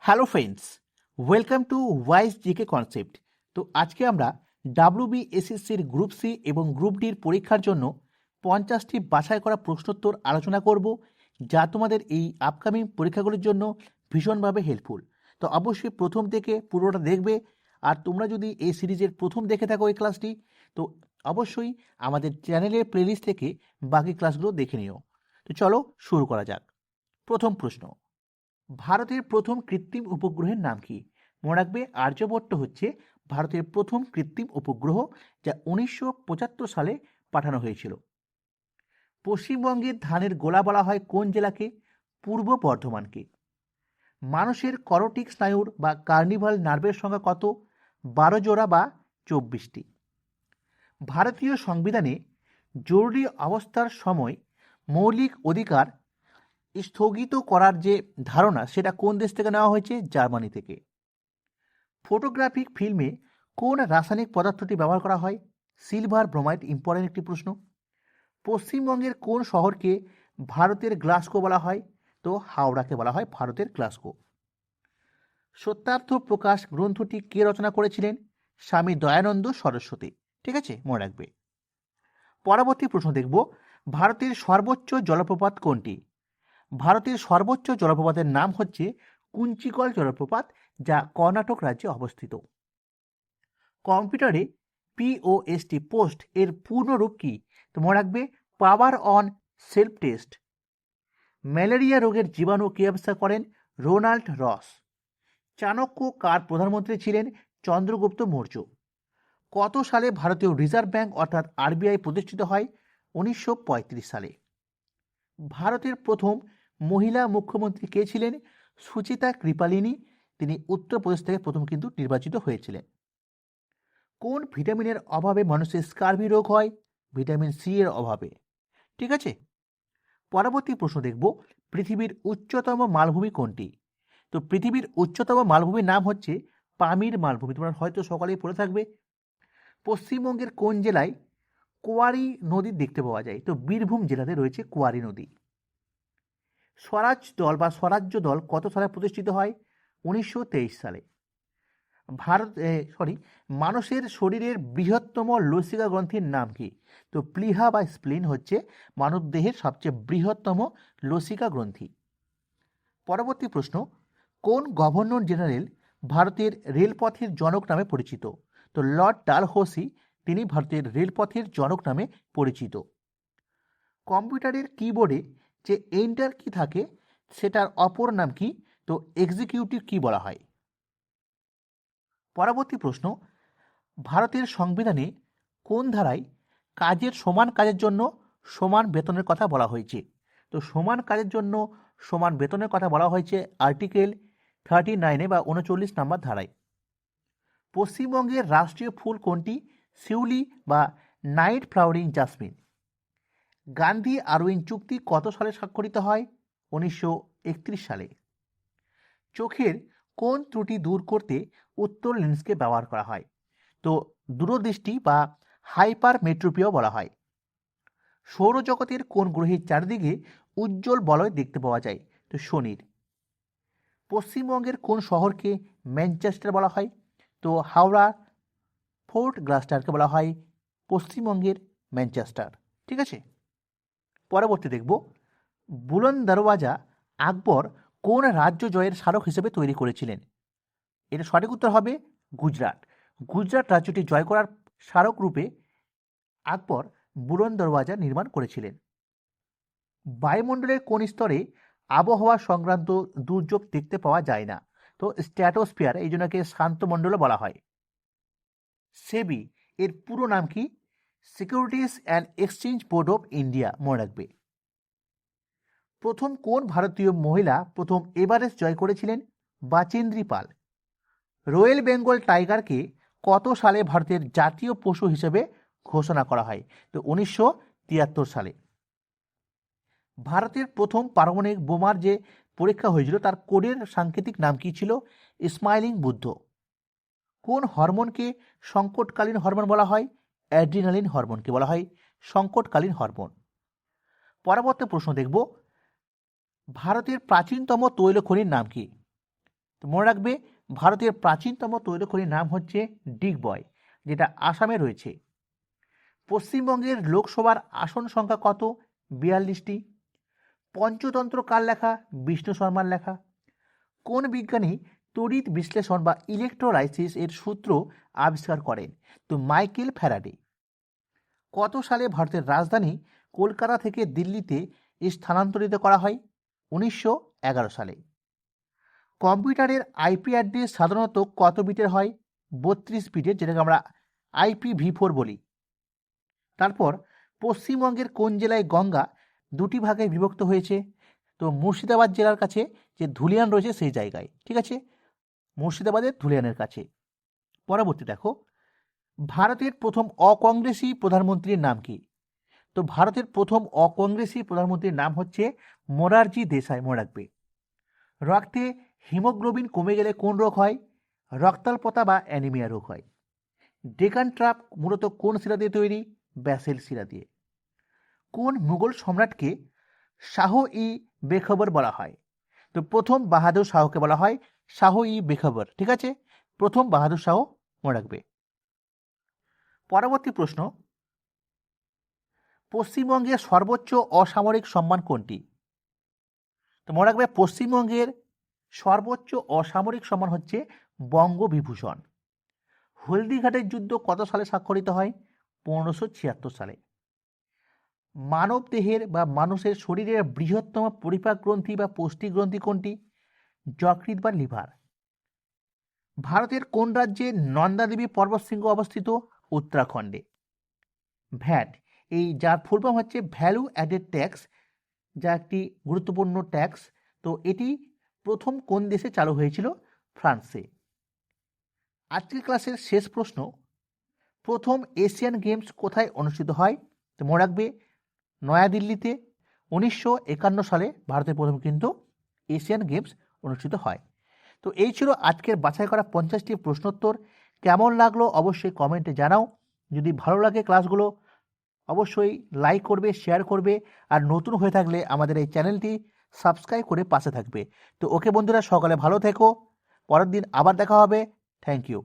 Hello friends, welcome to wise GK concept. তো আজকে আমরা ডাব্লিউবিএসএসসির গ্রুপ সি এবং গ্রুপ ডির পরীক্ষার জন্য 50টি বাছাই করা প্রশ্নোত্তর আলোচনা করব, যা তোমাদের এই আপকামিং পরীক্ষাগুলির জন্য ভীষণভাবে হেল্পফুল। তো অবশ্যই প্রথম থেকে পুরোটা দেখবে। আর তোমরা যদি এই সিরিজের প্রথম দেখে থাকো এই ক্লাসটি, তো অবশ্যই আমাদের চ্যানেলের প্লেলিস্ট থেকে বাকি ক্লাসগুলো দেখে নিও। তো চলো শুরু করা যাক। প্রথম প্রশ্ন, ভারতের প্রথম কৃত্রিম উপগ্রহের নাম কি? মনে রাখবে, আর্যভট্ট হচ্ছে ভারতের প্রথম কৃত্রিম উপগ্রহ, যা 1975 সালে পাঠানো হয়েছিল। পশ্চিমবঙ্গের ধানের গোলা বলা হয় কোন জেলাকে? পূর্ব বর্ধমানকে। মানুষের করটিক স্নায়ুর বা কার্নিভাল নার্ভের সংখ্যা কত? 12 জোড়া বা 24টি। ভারতীয় সংবিধানে জরুরি অবস্থার সময় মৌলিক অধিকার স্থগিত করার যে ধারণা, সেটা কোন দেশ থেকে নেওয়া হয়েছে? জার্মানি থেকে। ফটোগ্রাফিক ফিল্মে কোন রাসায়নিক পদার্থটি ব্যবহার করা হয়? Silver bromide. ইম্পর্টেন্ট একটি প্রশ্ন। পশ্চিমবঙ্গের কোন শহরকে ভারতের গ্লাসগো বলা হয়? তো হাওড়াকে বলা হয় ভারতের গ্লাসগো। সত্যার্থ প্রকাশ গ্রন্থটি কে রচনা করেছিলেন? স্বামী দয়ানন্দ সরস্বতী। ঠিক আছে, মনে রাখবে। পরবর্তী প্রশ্ন দেখব, ভারতের সর্বোচ্চ জলপ্রপাত কোনটি? ভারতের সর্বোচ্চ জলপ্রপাতের নাম হচ্ছে কুঞ্চিকল জলপ্রপাত, যা কর্ণাটক রাজ্যে অবস্থিত। কম্পিউটারে পিওএসটি পোস্ট এর পূর্ণ রূপ কি? তো মনে রাখবে, power on self test. Malaria রোগের জীবাণু কে আবিষ্কার করেন? রোনাল্ড রস। চাণক্য কার প্রধানমন্ত্রী ছিলেন? চন্দ্রগুপ্ত মৌর্য। কত সালে ভারতীয় রিজার্ভ ব্যাংক অর্থাৎ আরবিআই প্রতিষ্ঠিত হয়? 1935 সালে। ভারতের প্রথম মহিলা মুখ্যমন্ত্রী কে ছিলেন? সুচিতা কৃপালিনী। তিনি উত্তরপ্রদেশ থেকে প্রথম কিন্তু নির্বাচিত হয়েছিলেন। কোন ভিটামিনের অভাবে মানুষের স্কার্ভি রোগ হয়? ভিটামিন সি এর অভাবে। ঠিক আছে। পরবর্তী প্রশ্ন দেখব, পৃথিবীর উচ্চতম মালভূমি কোনটি? তো পৃথিবীর উচ্চতম মালভূমির নাম হচ্ছে পামির মালভূমি। তোমরা হয়তো সকালেই পড়ে থাকবে। পশ্চিমবঙ্গের কোন জেলায় কোয়ারি নদী দেখতে পাওয়া যায়? তো বীরভূম জেলাতে রয়েছে কোয়ারি নদী। স্বরাজ দল বা স্বরাজ্য দল কত সালে প্রতিষ্ঠিত হয়? 1923 সালে। মানুষের শরীরের বৃহত্তম লসিকা গ্রন্থির নাম কি? তো প্লিহা বা স্প্লিন হচ্ছে মানবদেহের সবচেয়ে বৃহত্তম লসিকা গ্রন্থি। পরবর্তী প্রশ্ন, কোন গভর্নর জেনারেল ভারতের রেলপথের জনক নামে পরিচিত? তো লর্ড ডালহৌসি, তিনি ভারতের রেলপথের জনক নামে পরিচিত। কম্পিউটারের কিবোর্ডে যে এন্টার কি থাকে, সেটার অপর নাম কি? তো এক্সিকিউটিভ কি বলা হয়। পরবর্তী প্রশ্ন, ভারতের সংবিধানে কোন ধারায় কাজের সমান কাজের জন্য সমান বেতনের কথা বলা হয়েছে? তো সমান কাজের জন্য সমান বেতনের কথা বলা হয়েছে আর্টিকেল 39 বা 39 নম্বর ধারায়। পশ্চিমবঙ্গের রাষ্ট্রীয় ফুল কোনটি? শিউলি বা night flowering jasmine. Gandhi Irwin চুক্তি কত সালে স্বাক্ষরিত হয়? 1931 সালে। চোখের কোন ত্রুটি দূর করতে উত্তর লেন্সকে ব্যবহার করা হয়? তো দূরদৃষ্টি বা হাইপার মেট্রোপিও বলা হয়। সৌরজগতের কোন গ্রহের চারিদিকে উজ্জ্বল বলয় দেখতে পাওয়া যায়? তো শনির। পশ্চিমবঙ্গের কোন শহরকে ম্যানচেস্টার বলা হয়? তো হাওড়া ফোর্ট গ্লাস্টারকে বলা হয় পশ্চিমবঙ্গের ম্যানচেস্টার। ঠিক আছে। পরবর্তী দেখব, বুলন্দ দরওয়াজা আকবর কোন রাজ্য জয়ের স্মারক হিসেবে তৈরি করেছিলেন? এর সঠিক উত্তর হবে গুজরাট। গুজরাট রাজ্যটি জয় করার স্মারক রূপে আকবর বুলন্দ দরওয়াজা নির্মাণ করেছিলেন। বায়ুমণ্ডলের কোন স্তরে আবহাওয়া সংক্রান্ত দুর্যোগ দেখতে পাওয়া যায় না? তো স্ট্র্যাটোস্ফিয়ার, এই জন্য শান্ত মণ্ডলও বলা হয়। সেবি এর পুরো নাম কি? Securities and exchange board of India. মনে রাখবে। প্রথম কোন ভারতীয় মহিলা প্রথম এভারেস্ট জয় করেছিলেন? বাচেন্দ্রী পাল। রয়্যাল বেঙ্গল টাইগারকে কত সালে ভারতের জাতীয় পশু হিসেবে ঘোষণা করা হয়? তো 1973 সালে। ভারতের প্রথম পারমাণবিক বোমার যে পরীক্ষা হয়েছিল, তার কোডের সাংকেতিক নাম কি ছিল? স্মাইলিং বুদ্ধ। কোন হরমোনকে সংকটকালীন হরমোন বলা হয়? অ্যাড্রিনালিন হরমোনকে বলা হয় সংকটকালীন হরমোন। পরবর্তী প্রশ্ন দেখব, ভারতের প্রাচীনতম তৈল খনির নাম কি? তো মনে রাখবে ভারতের প্রাচীনতম তৈলখনির নাম হচ্ছে ডিগবয়, যেটা আসামে রয়েছে। পশ্চিমবঙ্গের লোকসভার আসন সংখ্যা কত? 42টি। পঞ্চতন্ত্র কার লেখা? বিষ্ণু শর্মার লেখা। কোন বিজ্ঞানী তড়িৎ বিশ্লেষণ বা ইলেকট্রোলাইসিস এর সূত্র আবিষ্কার করেন? তো মাইকেল ফ্যারাডে। কত সালে ভারতের রাজধানী কলকাতা থেকে দিল্লিতে স্থানান্তরিত করা হয়? 1911 সালে। কম্পিউটারের আইপি অ্যাড্রেস সাধারণত কত বিটের হয়? 32 বিটের, যেটাকে আমরা IPv4 বলি। তারপর পশ্চিমবঙ্গের কোন জেলায় গঙ্গা দুটি ভাগে বিভক্ত হয়েছে? তো মুর্শিদাবাদ জেলার কাছে যে ধুলিয়ান রয়েছে সেই জায়গায়, ঠিক আছে, মুর্শিদাবাদের ধুলিয়ানের কাছে। পরবর্তী দেখো, ভারতের প্রথম অকংগ্রেসি প্রধানমন্ত্রীর নাম কি? তো ভারতের প্রথম অকংগ্রেসি প্রধানমন্ত্রীর নাম হচ্ছে মোরারজি দেশাই, মনে রাখবে। রক্তে হিমোগ্লোবিন কমে গেলে কোন রোগ হয়? রক্তাল্পতা বা অ্যানিমিয়া রোগ হয়। ডেকান ট্রাপ মূলত কোন শিলা দিয়ে তৈরি? ব্যাসেল শিলা দিয়ে। কোন মুঘল সম্রাটকে শাহ-ই বেখবর বলা হয়? তো প্রথম বাহাদুর শাহকে বলা হয় শাহ-ই বেখবর, ঠিক আছে, প্রথম বাহাদুর শাহ, মনে রাখবে। পরবর্তী প্রশ্ন, পশ্চিমবঙ্গের সর্বোচ্চ অসামরিক সম্মান কোনটি? তো মনে রাখবে পশ্চিমবঙ্গের সর্বোচ্চ অসামরিক সম্মান হচ্ছে বঙ্গবিভূষণ। হলদিঘাটের যুদ্ধ কত সালে স্বাক্ষরিত হয়? 1576 সালে। মানব দেহের বা মানুষের শরীরের বৃহত্তম পরিপাক গ্রন্থি বা পুষ্টি গ্রন্থি কোনটি? যকৃৎ বা লিভার। ভারতের কোন রাজ্যে নন্দাদেবী পর্বতশৃঙ্গ অবস্থিত? উত্তরাখণ্ডে। ভ্যাট, এই যার ফুল ফর্ম হচ্ছে ভ্যালু অ্যাডেড ট্যাক্স, যা একটি গুরুত্বপূর্ণ ট্যাক্স। তো এটি প্রথম কোন দেশে চালু হয়েছিল? ফ্রান্সে। আজকের ক্লাসের শেষ প্রশ্ন, প্রথম এশিয়ান গেমস কোথায় অনুষ্ঠিত হয়? তো মনে রাখবে নয়াদিল্লিতে 1951 সালে ভারতের প্রথম কিন্তু এশিয়ান গেমস অনুষ্ঠিত হয়। তো এই ছিল আজকের বাছাই করা 50টি প্রশ্নোত্তর। কেমন লাগলো অবশ্যই কমেন্টে জানাও। যদি ভালো লাগে ক্লাসগুলো অবশ্যই লাইক করবে, শেয়ার করবে, আর নতুন হয়ে থাকলে আমাদের এই চ্যানেলটি সাবস্ক্রাইব করে পাশে থাকবে। তো ওকে বন্ধুরা, সকালে ভালো থেকো, পরের দিন আবার দেখা হবে। Thank you.